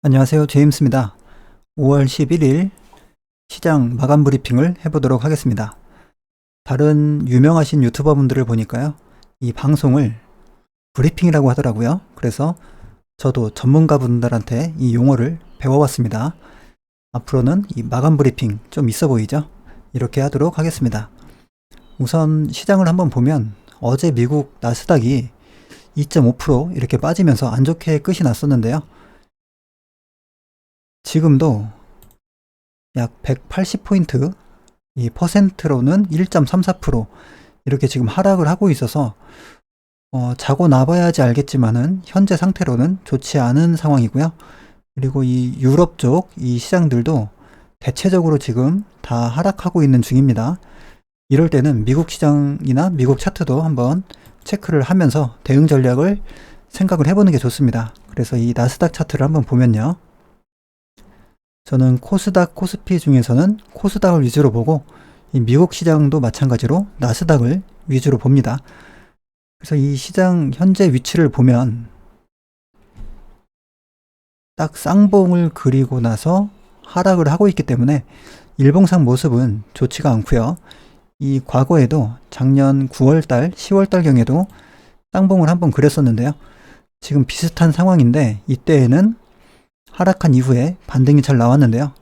안녕하세요. 제임스입니다. 5월 11일 시장 마감 브리핑을 해보도록 하겠습니다. 다른 유명하신 유튜버 분들을 보니까요, 이 방송을 브리핑이라고 하더라고요. 그래서 저도 전문가 분들한테 이 용어를 배워왔습니다. 앞으로는 이 마감 브리핑 좀 있어 보이죠? 이렇게 하도록 하겠습니다. 우선 시장을 한번 보면 어제 미국 나스닥이 2.5% 이렇게 빠지면서 안 좋게 끝이 났었는데요. 지금도 약 180포인트, 이 퍼센트로는 1.34% 이렇게 지금 하락을 하고 있어서 자고 나봐야지 알겠지만은 현재 상태로는 좋지 않은 상황이고요. 그리고 이 유럽 쪽 이 시장들도 대체적으로 지금 다 하락하고 있는 중입니다. 이럴 때는 미국 시장이나 미국 차트도 한번 체크를 하면서 대응 전략을 생각을 해보는 게 좋습니다. 그래서 이 나스닥 차트를 한번 보면요. 저는 코스닥, 코스피 중에서는 코스닥을 위주로 보고 이 미국 시장도 마찬가지로 나스닥을 위주로 봅니다. 그래서 이 시장 현재 위치를 보면 딱 쌍봉을 그리고 나서 하락을 하고 있기 때문에 일봉상 모습은 좋지가 않고요. 이 과거에도 작년 9월달, 10월달경에도 쌍봉을 한번 그렸었는데요. 지금 비슷한 상황인데 이때에는 하락한 이후에 반등이 잘 나왔는데요.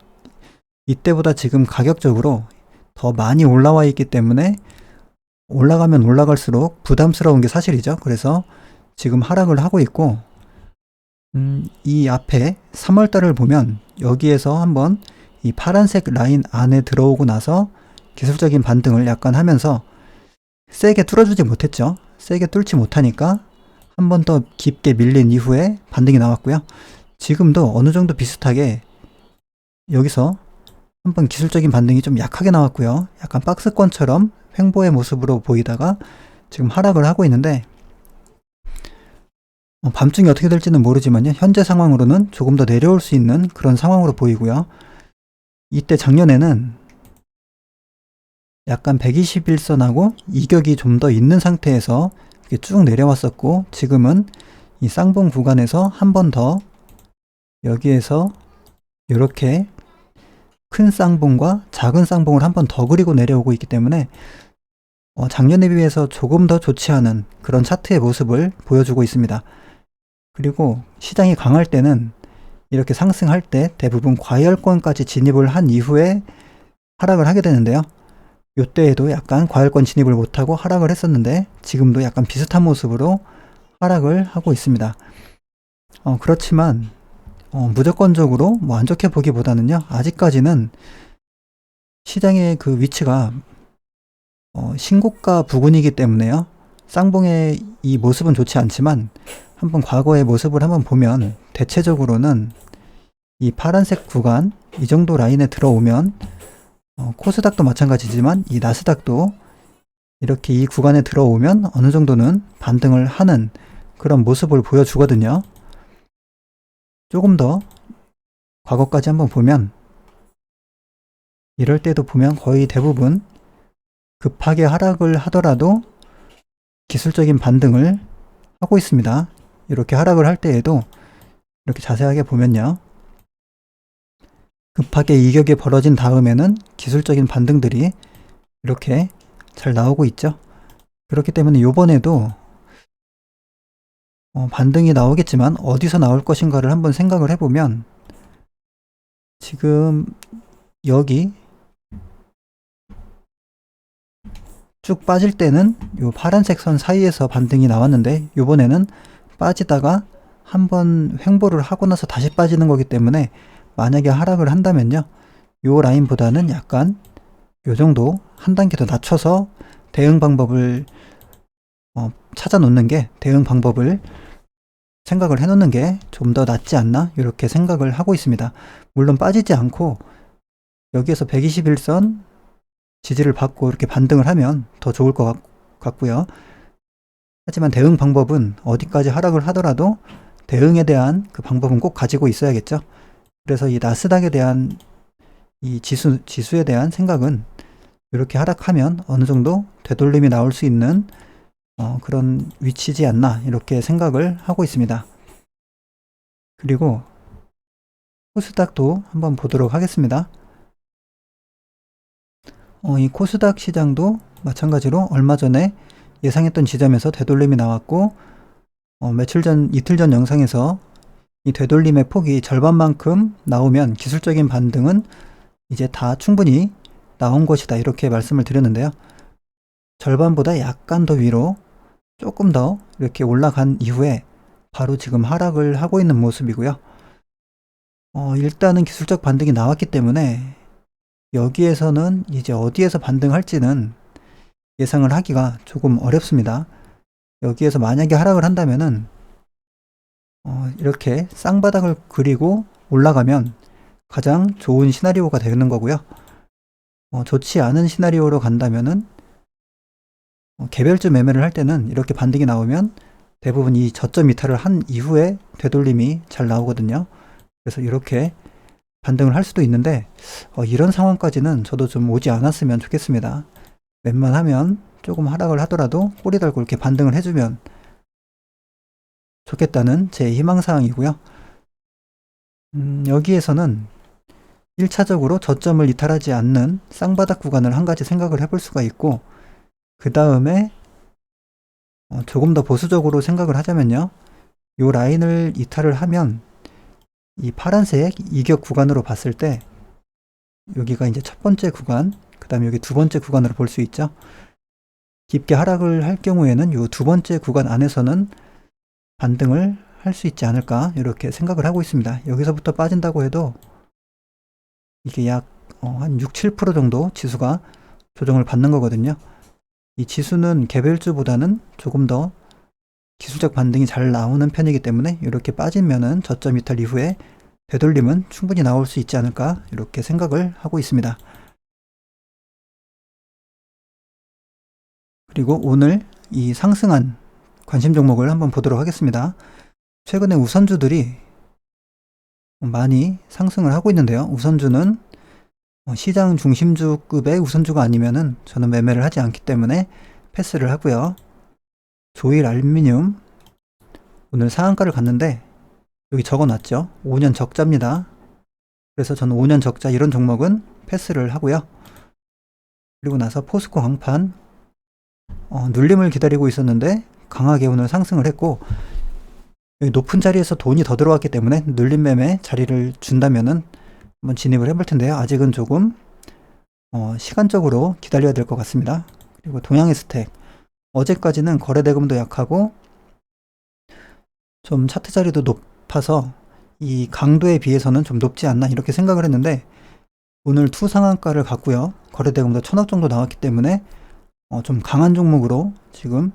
이때보다 지금 가격적으로 더 많이 올라와 있기 때문에 올라가면 올라갈수록 부담스러운 게 사실이죠. 그래서 지금 하락을 하고 있고, 이 앞에 3월달을 보면 여기에서 한번 이 파란색 라인 안에 들어오고 나서 기술적인 반등을 약간 하면서 세게 뚫어주지 못했죠. 세게 뚫지 못하니까 한 번 더 깊게 밀린 이후에 반등이 나왔고요. 지금도 어느 정도 비슷하게 여기서 한번 기술적인 반등이 좀 약하게 나왔고요. 약간 박스권처럼 횡보의 모습으로 보이다가 지금 하락을 하고 있는데 밤중에 어떻게 될지는 모르지만요. 현재 상황으로는 조금 더 내려올 수 있는 그런 상황으로 보이고요. 이때 작년에는 약간 121선하고 이격이 좀 더 있는 상태에서 쭉 내려왔었고, 지금은 이 쌍봉 구간에서 한 번 더 여기에서 이렇게 큰 쌍봉과 작은 쌍봉을 한 번 더 그리고 내려오고 있기 때문에 작년에 비해서 조금 더 좋지 않은 그런 차트의 모습을 보여주고 있습니다. 그리고 시장이 강할 때는 이렇게 상승할 때 대부분 과열권까지 진입을 한 이후에 하락을 하게 되는데요. 이때에도 약간 과열권 진입을 못하고 하락을 했었는데 지금도 약간 비슷한 모습으로 하락을 하고 있습니다. 그렇지만 무조건적으로 뭐 안 좋게 보기보다는요, 아직까지는 시장의 그 위치가 신고가 부근이기 때문에요. 쌍봉의 이 모습은 좋지 않지만 한번 과거의 모습을 한번 보면 대체적으로는 이 파란색 구간 이 정도 라인에 들어오면 코스닥도 마찬가지지만 이 나스닥도 이렇게 이 구간에 들어오면 어느 정도는 반등을 하는 그런 모습을 보여주거든요. 조금 더 과거까지 한번 보면 이럴 때도 보면 거의 대부분 급하게 하락을 하더라도 기술적인 반등을 하고 있습니다. 이렇게 하락을 할 때에도 이렇게 자세하게 보면요. 급하게 이격이 벌어진 다음에는 기술적인 반등들이 이렇게 잘 나오고 있죠. 그렇기 때문에 요번에도 반등이 나오겠지만 어디서 나올 것인가를 한번 생각을 해보면 지금 여기 쭉 빠질 때는 요 파란색 선 사이에서 반등이 나왔는데 요번에는 빠지다가 한번 횡보를 하고 나서 다시 빠지는 거기 때문에 만약에 하락을 한다면요, 요 라인보다는 약간 요 정도 한 단계 더 낮춰서 대응 방법을 찾아 놓는 게, 대응 방법을 생각을 해 놓는 게 좀 더 낫지 않나 이렇게 생각을 하고 있습니다. 물론 빠지지 않고 여기에서 121선 지지를 받고 이렇게 반등을 하면 더 좋을 것 같고요. 하지만 대응 방법은 어디까지 하락을 하더라도 대응에 대한 그 방법은 꼭 가지고 있어야겠죠. 그래서 이 나스닥에 대한 이 지수에 대한 생각은 이렇게 하락하면 어느 정도 되돌림이 나올 수 있는 그런 위치지 않나 이렇게 생각을 하고 있습니다. 그리고 코스닥도 한번 보도록 하겠습니다. 이 코스닥 시장도 마찬가지로 얼마 전에 예상했던 지점에서 되돌림이 나왔고, 며칠 전, 이틀 전 영상에서 이 되돌림의 폭이 절반만큼 나오면 기술적인 반등은 이제 다 충분히 나온 것이다, 이렇게 말씀을 드렸는데요. 절반보다 약간 더 위로 조금 더 이렇게 올라간 이후에 바로 지금 하락을 하고 있는 모습이고요. 일단은 기술적 반등이 나왔기 때문에 여기에서는 이제 어디에서 반등할지는 예상을 하기가 조금 어렵습니다. 여기에서 만약에 하락을 한다면은 이렇게 쌍바닥을 그리고 올라가면 가장 좋은 시나리오가 되는 거고요. 좋지 않은 시나리오로 간다면은 개별주 매매를 할 때는 이렇게 반등이 나오면 대부분 이 저점 이탈을 한 이후에 되돌림이 잘 나오거든요. 그래서 이렇게 반등을 할 수도 있는데 이런 상황까지는 저도 좀 오지 않았으면 좋겠습니다. 웬만하면 조금 하락을 하더라도 꼬리 달고 이렇게 반등을 해주면 좋겠다는 제 희망사항이고요. 여기에서는 1차적으로 저점을 이탈하지 않는 쌍바닥 구간을 한 가지 생각을 해볼 수가 있고, 그 다음에 조금 더 보수적으로 생각을 하자면요, 이 라인을 이탈을 하면 이 파란색 이격 구간으로 봤을 때 여기가 이제 첫 번째 구간, 그 다음에 여기 두 번째 구간으로 볼 수 있죠. 깊게 하락을 할 경우에는 이 두 번째 구간 안에서는 반등을 할 수 있지 않을까, 이렇게 생각을 하고 있습니다. 여기서부터 빠진다고 해도 이게 약 한 6, 7% 정도 지수가 조정을 받는 거거든요. 이 지수는 개별주보다는 조금 더 기술적 반등이 잘 나오는 편이기 때문에 이렇게 빠지면은 저점 이탈 이후에 되돌림은 충분히 나올 수 있지 않을까, 이렇게 생각을 하고 있습니다. 그리고 오늘 이 상승한 관심 종목을 한번 보도록 하겠습니다. 최근에 우선주들이 많이 상승을 하고 있는데요. 우선주는 시장 중심주급의 우선주가 아니면은 저는 매매를 하지 않기 때문에 패스를 하고요. 조일 알루미늄 오늘 상한가를 갔는데 여기 적어놨죠. 5년 적자입니다. 그래서 저는 5년 적자 이런 종목은 패스를 하고요. 그리고 나서 포스코 강판 눌림을 기다리고 있었는데 강하게 오늘 상승을 했고, 여기 높은 자리에서 돈이 더 들어왔기 때문에 눌림 매매 자리를 준다면은 한번 진입을 해볼 텐데요. 아직은 조금 시간적으로 기다려야 될 것 같습니다. 그리고 동양에스텍 어제까지는 거래대금도 약하고 좀 차트 자리도 높아서 이 강도에 비해서는 좀 높지 않나, 이렇게 생각을 했는데 오늘 투 상한가를 갔고요. 거래대금도 1000억 정도 나왔기 때문에 좀 강한 종목으로 지금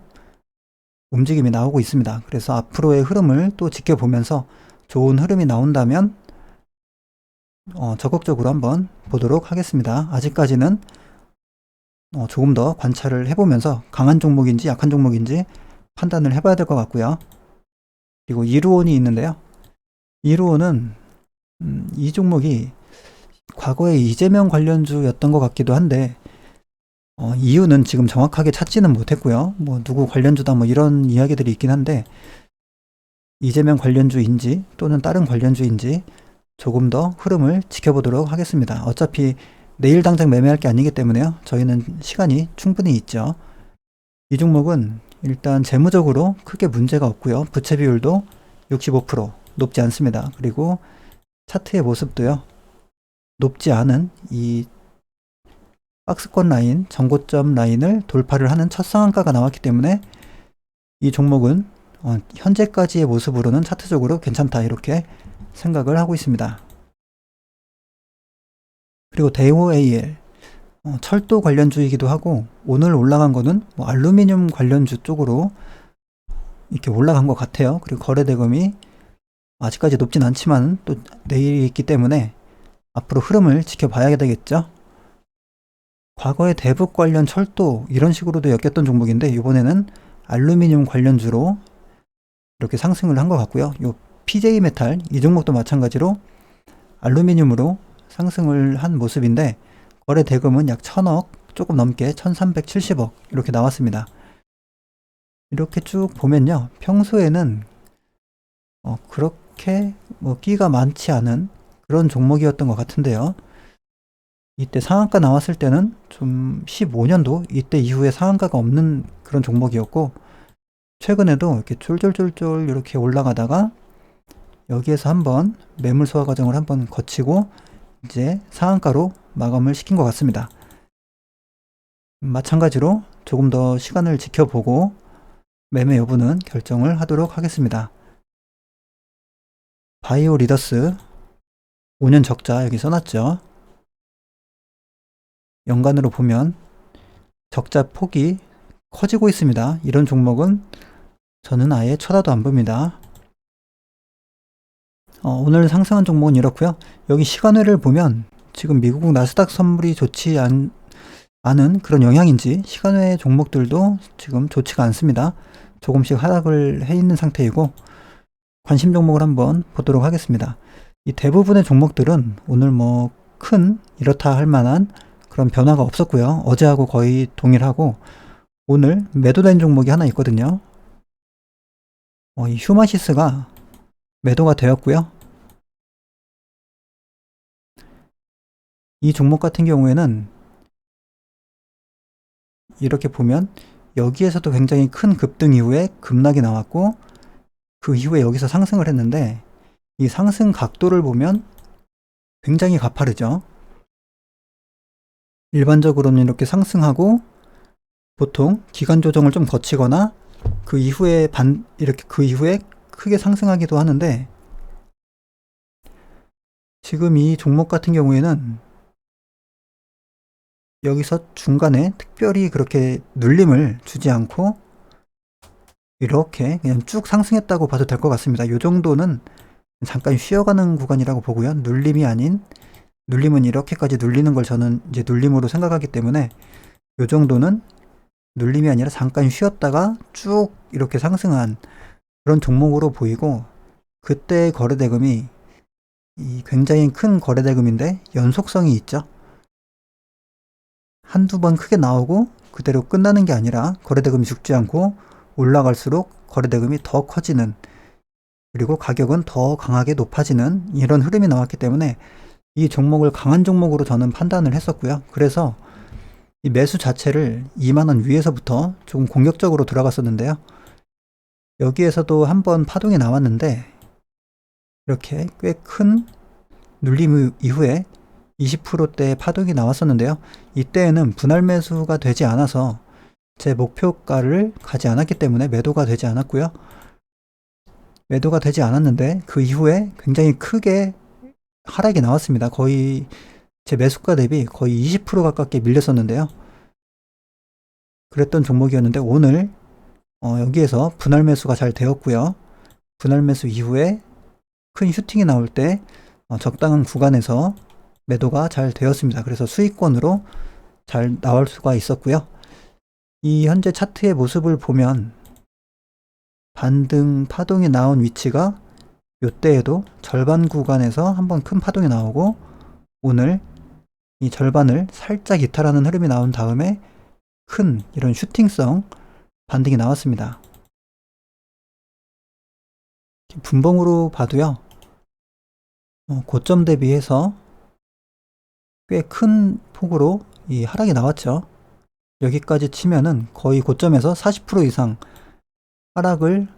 움직임이 나오고 있습니다. 그래서 앞으로의 흐름을 또 지켜보면서 좋은 흐름이 나온다면 적극적으로 한번 보도록 하겠습니다. 아직까지는 조금 더 관찰을 해보면서 강한 종목인지 약한 종목인지 판단을 해봐야 될 것 같고요. 그리고 이루온이 있는데요. 이루온은 이 종목이 과거에 이재명 관련주였던 것 같기도 한데 이유는 지금 정확하게 찾지는 못했고요. 뭐 누구 관련주다 뭐 이런 이야기들이 있긴 한데 이재명 관련주인지 또는 다른 관련주인지 조금 더 흐름을 지켜보도록 하겠습니다. 어차피 내일 당장 매매할 게 아니기 때문에요. 저희는 시간이 충분히 있죠. 이 종목은 일단 재무적으로 크게 문제가 없고요. 부채 비율도 65% 높지 않습니다. 그리고 차트의 모습도요, 높지 않은 이 박스권 라인, 전고점 라인을 돌파를 하는 첫 상한가가 나왔기 때문에 이 종목은 현재까지의 모습으로는 차트적으로 괜찮다, 이렇게 생각을 하고 있습니다. 그리고 대우 AL 철도 관련주이기도 하고 오늘 올라간 거는 뭐 알루미늄 관련주 쪽으로 이렇게 올라간 것 같아요. 그리고 거래대금이 아직까지 높진 않지만 또 내일이 있기 때문에 앞으로 흐름을 지켜봐야 되겠죠. 과거에 대북 관련 철도 이런 식으로도 엮였던 종목인데 이번에는 알루미늄 관련주로 이렇게 상승을 한 것 같고요. 요 PJ메탈 이 종목도 마찬가지로 알루미늄으로 상승을 한 모습인데 거래 대금은 약 1000억 조금 넘게 1370억 이렇게 나왔습니다. 이렇게 쭉 보면요, 평소에는 그렇게 뭐 끼가 많지 않은 그런 종목이었던 것 같은데요. 이때 상한가 나왔을 때는 좀 15년도 이때 이후에 상한가가 없는 그런 종목이었고, 최근에도 이렇게 쫄쫄쫄쫄 이렇게 올라가다가 여기에서 한번 매물 소화 과정을 한번 거치고 이제 상한가로 마감을 시킨 것 같습니다. 마찬가지로 조금 더 시간을 지켜보고 매매 여부는 결정을 하도록 하겠습니다. 바이오 리더스 5년 적자 여기 써놨죠. 연간으로 보면 적자 폭이 커지고 있습니다. 이런 종목은 저는 아예 쳐다도 안 봅니다. 오늘 상승한 종목은 이렇고요. 여기 시간외를 보면 지금 미국 나스닥 선물이 좋지 않은 그런 영향인지 시간외 종목들도 지금 좋지가 않습니다. 조금씩 하락을 해 있는 상태이고, 관심 종목을 한번 보도록 하겠습니다. 이 대부분의 종목들은 오늘 뭐 큰 이렇다 할 만한 그런 변화가 없었고요. 어제하고 거의 동일하고, 오늘 매도된 종목이 하나 있거든요. 이 휴마시스가 매도가 되었고요. 이 종목 같은 경우에는 이렇게 보면 여기에서도 굉장히 큰 급등 이후에 급락이 나왔고, 그 이후에 여기서 상승을 했는데 이 상승 각도를 보면 굉장히 가파르죠. 일반적으로는 이렇게 상승하고 보통 기간 조정을 좀 거치거나 그 이후에 크게 상승하기도 하는데, 지금 이 종목 같은 경우에는 여기서 중간에 특별히 그렇게 눌림을 주지 않고 이렇게 그냥 쭉 상승했다고 봐도 될 것 같습니다. 이 정도는 잠깐 쉬어가는 구간이라고 보고요. 눌림이 아닌, 눌림은 이렇게까지 눌리는 걸 저는 이제 눌림으로 생각하기 때문에 이 정도는 눌림이 아니라 잠깐 쉬었다가 쭉 이렇게 상승한 그런 종목으로 보이고, 그때의 거래대금이 굉장히 큰 거래대금인데 연속성이 있죠. 한두 번 크게 나오고 그대로 끝나는 게 아니라 거래대금이 죽지 않고 올라갈수록 거래대금이 더 커지는, 그리고 가격은 더 강하게 높아지는 이런 흐름이 나왔기 때문에 이 종목을 강한 종목으로 저는 판단을 했었고요. 그래서 이 매수 자체를 2만원 위에서부터 조금 공격적으로 들어갔었는데요. 여기에서도 한번 파동이 나왔는데 이렇게 꽤 큰 눌림 이후에 20%대의 파동이 나왔었는데요. 이때에는 분할 매수가 되지 않아서 제 목표가를 가지 않았기 때문에 매도가 되지 않았고요. 매도가 되지 않았는데 그 이후에 굉장히 크게 하락이 나왔습니다. 거의 제 매수가 대비 거의 20% 가깝게 밀렸었는데요. 그랬던 종목이었는데 오늘 여기에서 분할 매수가 잘 되었고요. 분할 매수 이후에 큰 슈팅이 나올 때 적당한 구간에서 매도가 잘 되었습니다. 그래서 수익권으로 잘 나올 수가 있었고요. 이 현재 차트의 모습을 보면 반등 파동이 나온 위치가 이때에도 절반 구간에서 한번 큰 파동이 나오고, 오늘 이 절반을 살짝 이탈하는 흐름이 나온 다음에 큰 이런 슈팅성 반등이 나왔습니다. 분봉으로 봐도요, 고점 대비해서 꽤 큰 폭으로 이 하락이 나왔죠. 여기까지 치면은 거의 고점에서 40% 이상 하락을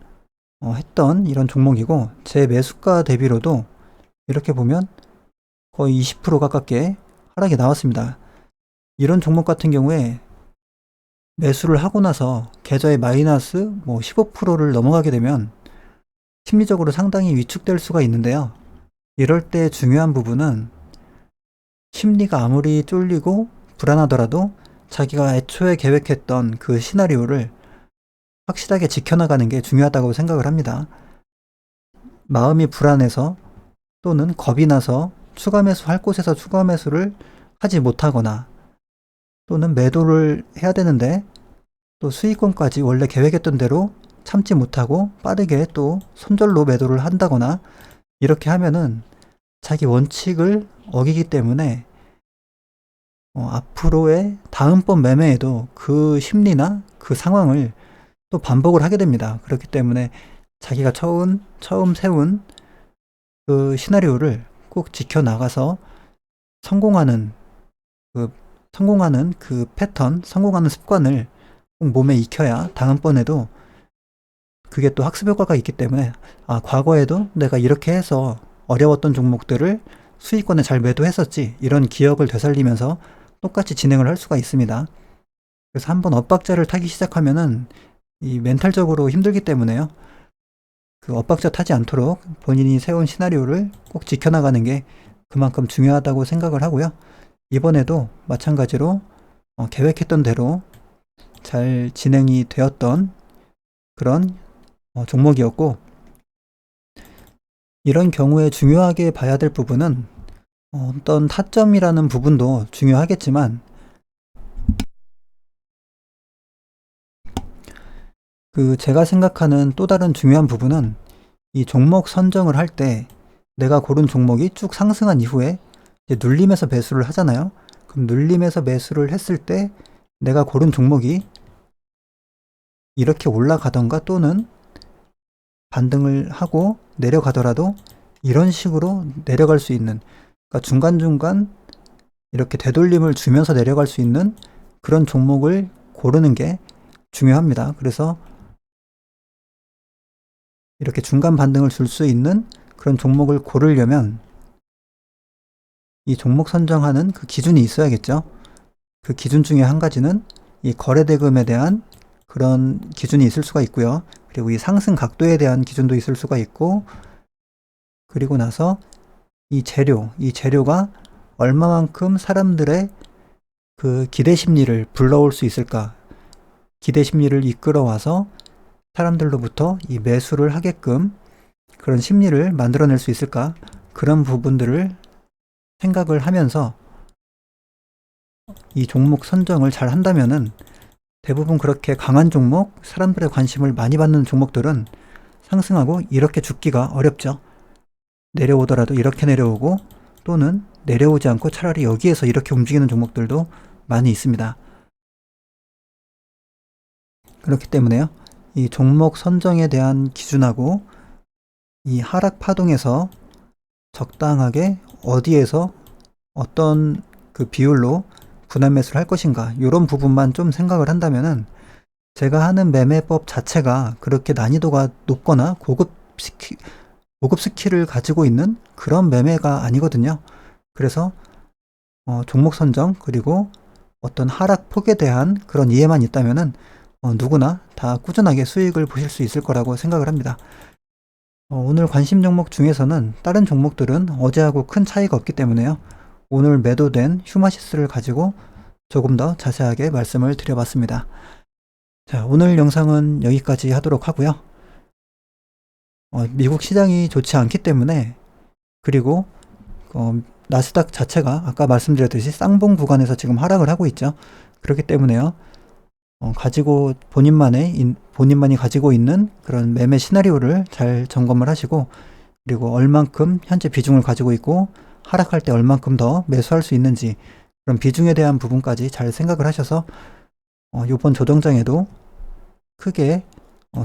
했던 이런 종목이고, 제 매수가 대비로도 이렇게 보면 거의 20% 가깝게 하락이 나왔습니다. 이런 종목 같은 경우에 매수를 하고 나서 계좌에 마이너스 15%를 넘어가게 되면 심리적으로 상당히 위축될 수가 있는데요. 이럴 때 중요한 부분은 심리가 아무리 쫄리고 불안하더라도 자기가 애초에 계획했던 그 시나리오를 확실하게 지켜나가는 게 중요하다고 생각을 합니다. 마음이 불안해서 또는 겁이 나서 추가 매수할 곳에서 추가 매수를 하지 못하거나, 또는 매도를 해야 되는데 또 수익권까지 원래 계획했던 대로 참지 못하고 빠르게 또 손절로 매도를 한다거나, 이렇게 하면은 자기 원칙을 어기기 때문에 앞으로의 다음번 매매에도 그 심리나 그 상황을 또 반복을 하게 됩니다. 그렇기 때문에 자기가 처음 세운 그 시나리오를 꼭 지켜나가서 성공하는 그 패턴, 성공하는 습관을 꼭 몸에 익혀야 다음번에도 그게 또 학습 효과가 있기 때문에 과거에도 내가 이렇게 해서 어려웠던 종목들을 수익권에 잘 매도했었지, 이런 기억을 되살리면서 똑같이 진행을 할 수가 있습니다. 그래서 한번 엇박자를 타기 시작하면은 이 멘탈적으로 힘들기 때문에요. 그 엇박자 타지 않도록 본인이 세운 시나리오를 꼭 지켜나가는 게 그만큼 중요하다고 생각을 하고요. 이번에도 마찬가지로 계획했던 대로 잘 진행이 되었던 그런 종목이었고, 이런 경우에 중요하게 봐야 될 부분은 어떤 타점이라는 부분도 중요하겠지만, 제가 생각하는 또 다른 중요한 부분은 이 종목 선정을 할 때 내가 고른 종목이 쭉 상승한 이후에 이제 눌림에서 매수를 하잖아요. 그럼 눌림에서 매수를 했을 때 내가 고른 종목이 이렇게 올라가던가 또는 반등을 하고 내려가더라도 이런 식으로 내려갈 수 있는, 그러니까 중간중간 이렇게 되돌림을 주면서 내려갈 수 있는 그런 종목을 고르는 게 중요합니다. 그래서 이렇게 중간 반등을 줄 수 있는 그런 종목을 고르려면 이 종목 선정하는 그 기준이 있어야겠죠. 그 기준 중에 한 가지는 이 거래대금에 대한 그런 기준이 있을 수가 있고요. 그리고 이 상승 각도에 대한 기준도 있을 수가 있고, 그리고 나서 이 재료가 얼마만큼 사람들의 그 기대 심리를 불러올 수 있을까, 기대 심리를 이끌어와서 사람들로부터 이 매수를 하게끔 그런 심리를 만들어낼 수 있을까, 그런 부분들을 생각을 하면서 이 종목 선정을 잘 한다면은 대부분 그렇게 강한 종목, 사람들의 관심을 많이 받는 종목들은 상승하고 이렇게 죽기가 어렵죠. 내려오더라도 이렇게 내려오고 또는 내려오지 않고 차라리 여기에서 이렇게 움직이는 종목들도 많이 있습니다. 그렇기 때문에요, 이 종목 선정에 대한 기준하고 이 하락 파동에서 적당하게 어디에서 어떤 그 비율로 분할 매수를 할 것인가, 이런 부분만 좀 생각을 한다면은 제가 하는 매매법 자체가 그렇게 난이도가 높거나 고급 스킬을 가지고 있는 그런 매매가 아니거든요. 그래서 종목 선정 그리고 어떤 하락 폭에 대한 그런 이해만 있다면은 누구나 다 꾸준하게 수익을 보실 수 있을 거라고 생각을 합니다. 오늘 관심 종목 중에서는 다른 종목들은 어제하고 큰 차이가 없기 때문에요, 오늘 매도된 휴마시스를 가지고 조금 더 자세하게 말씀을 드려봤습니다. 자, 오늘 영상은 여기까지 하도록 하고요. 미국 시장이 좋지 않기 때문에, 그리고 나스닥 자체가 아까 말씀드렸듯이 쌍봉 구간에서 지금 하락을 하고 있죠. 그렇기 때문에요, 본인만이 가지고 있는 그런 매매 시나리오를 잘 점검을 하시고, 그리고 얼만큼 현재 비중을 가지고 있고 하락할 때 얼만큼 더 매수할 수 있는지, 그런 비중에 대한 부분까지 잘 생각을 하셔서 이번 조정장에도 크게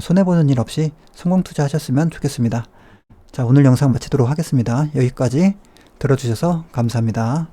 손해보는 일 없이 성공 투자하셨으면 좋겠습니다. 자, 오늘 영상 마치도록 하겠습니다. 여기까지 들어주셔서 감사합니다.